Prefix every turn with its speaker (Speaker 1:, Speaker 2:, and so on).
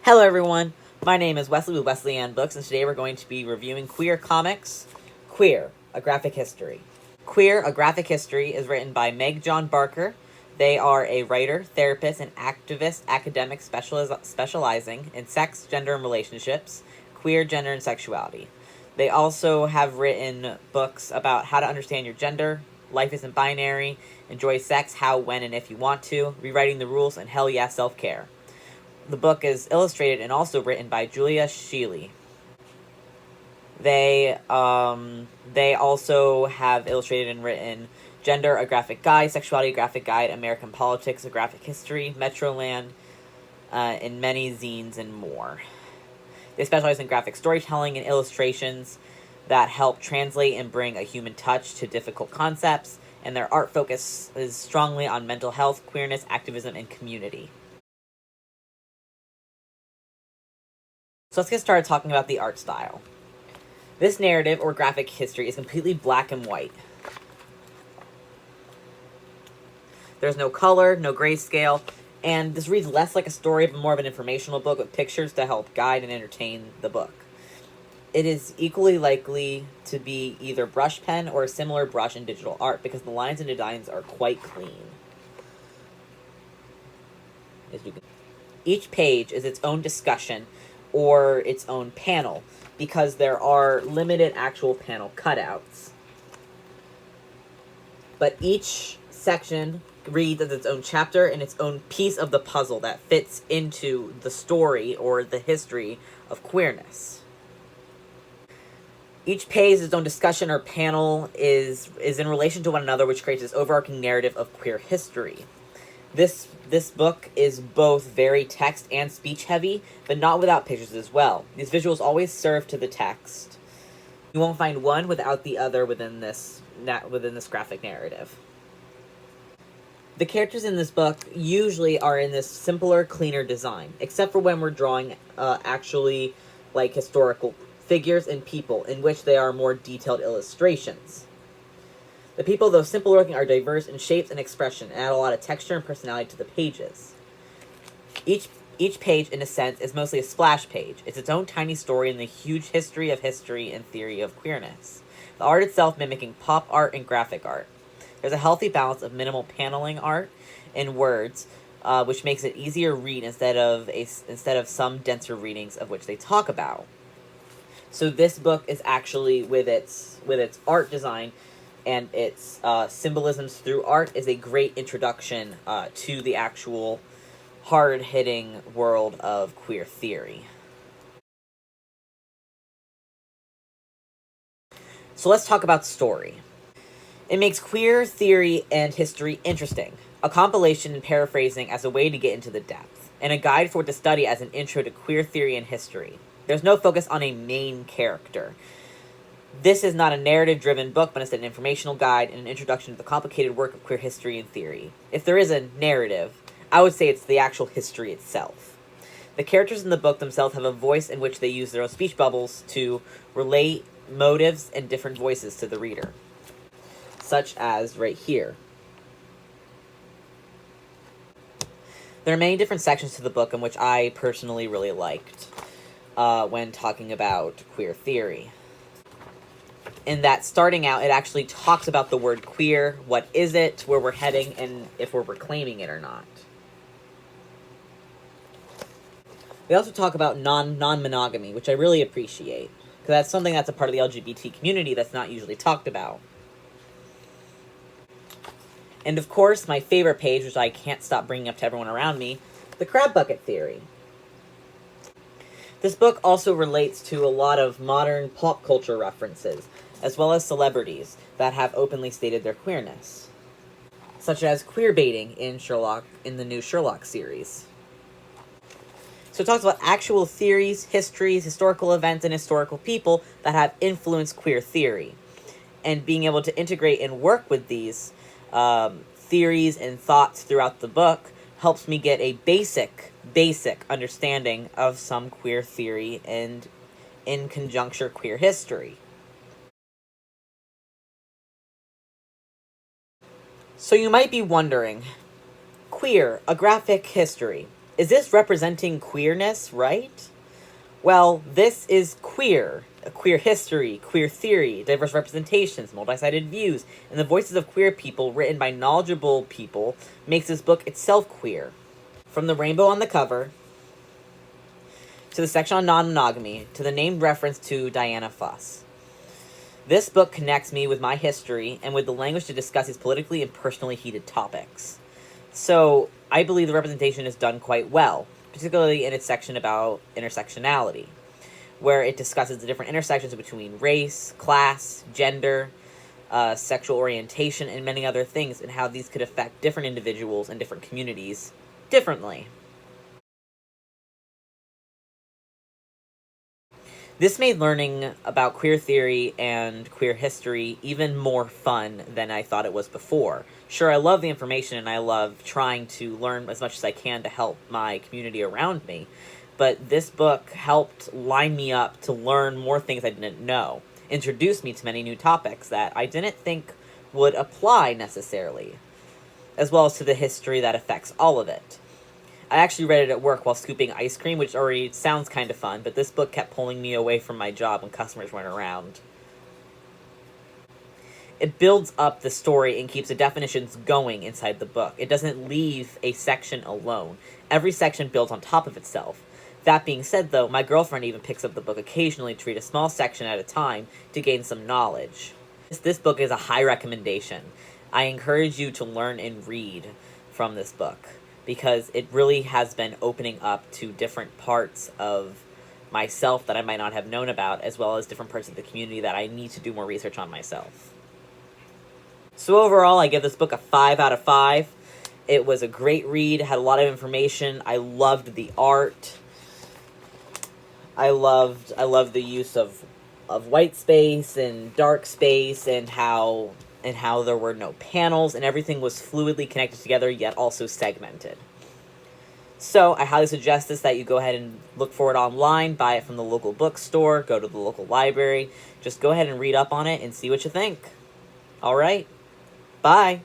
Speaker 1: Hello everyone, my name is Wesley with Wesley Ann Books, and today we're going to be reviewing Queer Comics, Queer, A Graphic History. Queer, A Graphic History is written by Meg John Barker. They are a writer, therapist, and activist academic specializing in sex, gender, and relationships, queer, gender, and sexuality. They also have written books about how to understand your gender, life isn't binary, enjoy sex, how, when, and if you want to, rewriting the rules, and hell yeah, self-care. The book is illustrated and also written by Julia Sheely. They also have illustrated and written Gender, A Graphic Guide, Sexuality, A Graphic Guide, American Politics, A Graphic History, Metroland, and many zines and more. They specialize in graphic storytelling and illustrations that help translate and bring a human touch to difficult concepts, and their art focus is strongly on mental health, queerness, activism, and community. So let's get started talking about the art style. This narrative, or graphic history, is completely black and white. There's no color, no grayscale, and this reads less like a story but more of an informational book with pictures to help guide and entertain the book. It is equally likely to be either brush pen or a similar brush in digital art because the lines and designs are quite clean. Each page is its own discussion or its own panel, because there are limited actual panel cutouts. But each section reads as its own chapter and its own piece of the puzzle that fits into the story or the history of queerness. Each page, its own discussion or panel, is in relation to one another, which creates this overarching narrative of queer history. This book is both very text and speech heavy, but not without pictures as well. These visuals always serve to the text. You won't find one without the other within this graphic narrative. The characters in this book usually are in this simpler, cleaner design, except for when we're drawing actually like historical figures and people, in which they are more detailed illustrations. The people, though simple looking, are diverse in shapes and expression and add a lot of texture and personality to the pages. Each page, in a sense, is mostly a splash page. It's its own tiny story in the huge history and theory of queerness. The art itself mimicking pop art and graphic art. There's a healthy balance of minimal paneling art and words, which makes it easier to read instead of some denser readings of which they talk about. So this book is actually, with its art design and its symbolisms through art, is a great introduction to the actual hard-hitting world of queer theory. So let's talk about story. It makes queer theory and history interesting, a compilation and paraphrasing as a way to get into the depth, and a guide for it to study as an intro to queer theory and history. There's no focus on a main character. This is not a narrative-driven book, but instead an informational guide and an introduction to the complicated work of queer history and theory. If there is a narrative, I would say it's the actual history itself. The characters in the book themselves have a voice in which they use their own speech bubbles to relate motives and different voices to the reader. Such as right here. There are many different sections to the book in which I personally really liked when talking about queer theory. In that, starting out, it actually talks about the word queer, what is it, where we're heading, and if we're reclaiming it or not. They also talk about non-monogamy, which I really appreciate, because that's something that's a part of the LGBT community that's not usually talked about. And of course, my favorite page, which I can't stop bringing up to everyone around me, the crab bucket theory. This book also relates to a lot of modern pop culture references, as well as celebrities that have openly stated their queerness, such as queerbaiting in the new Sherlock series. So it talks about actual theories, histories, historical events, and historical people that have influenced queer theory, and being able to integrate and work with these theories and thoughts throughout the book helps me get a basic understanding of some queer theory and, in conjuncture, queer history. So you might be wondering, Queer, A Graphic History. Is this representing queerness, right? Well, this is queer. A queer history, queer theory, diverse representations, multi-sided views, and the voices of queer people written by knowledgeable people makes this book itself queer. From the rainbow on the cover, to the section on non-monogamy, to the named reference to Diana Fuss. This book connects me with my history and with the language to discuss these politically and personally heated topics. So, I believe the representation is done quite well, particularly in its section about intersectionality, where it discusses the different intersections between race, class, gender, sexual orientation, and many other things, and how these could affect different individuals and different communities differently. This made learning about queer theory and queer history even more fun than I thought it was before. Sure, I love the information and I love trying to learn as much as I can to help my community around me, but this book helped line me up to learn more things I didn't know, introduced me to many new topics that I didn't think would apply necessarily, as well as to the history that affects all of it. I actually read it at work while scooping ice cream, which already sounds kind of fun, but this book kept pulling me away from my job when customers weren't around. It builds up the story and keeps the definitions going inside the book. It doesn't leave a section alone. Every section builds on top of itself. That being said, though, my girlfriend even picks up the book occasionally to read a small section at a time to gain some knowledge. This book is a high recommendation. I encourage you to learn and read from this book, because it really has been opening up to different parts of myself that I might not have known about, as well as different parts of the community that I need to do more research on myself. So overall, I give this book a 5 out of 5. It was a great read, had a lot of information. I loved the art. I loved the use of white space and dark space, and how there were no panels, and everything was fluidly connected together, yet also segmented. So, I highly suggest this, that you go ahead and look for it online, buy it from the local bookstore, go to the local library, just go ahead and read up on it and see what you think. Alright, bye!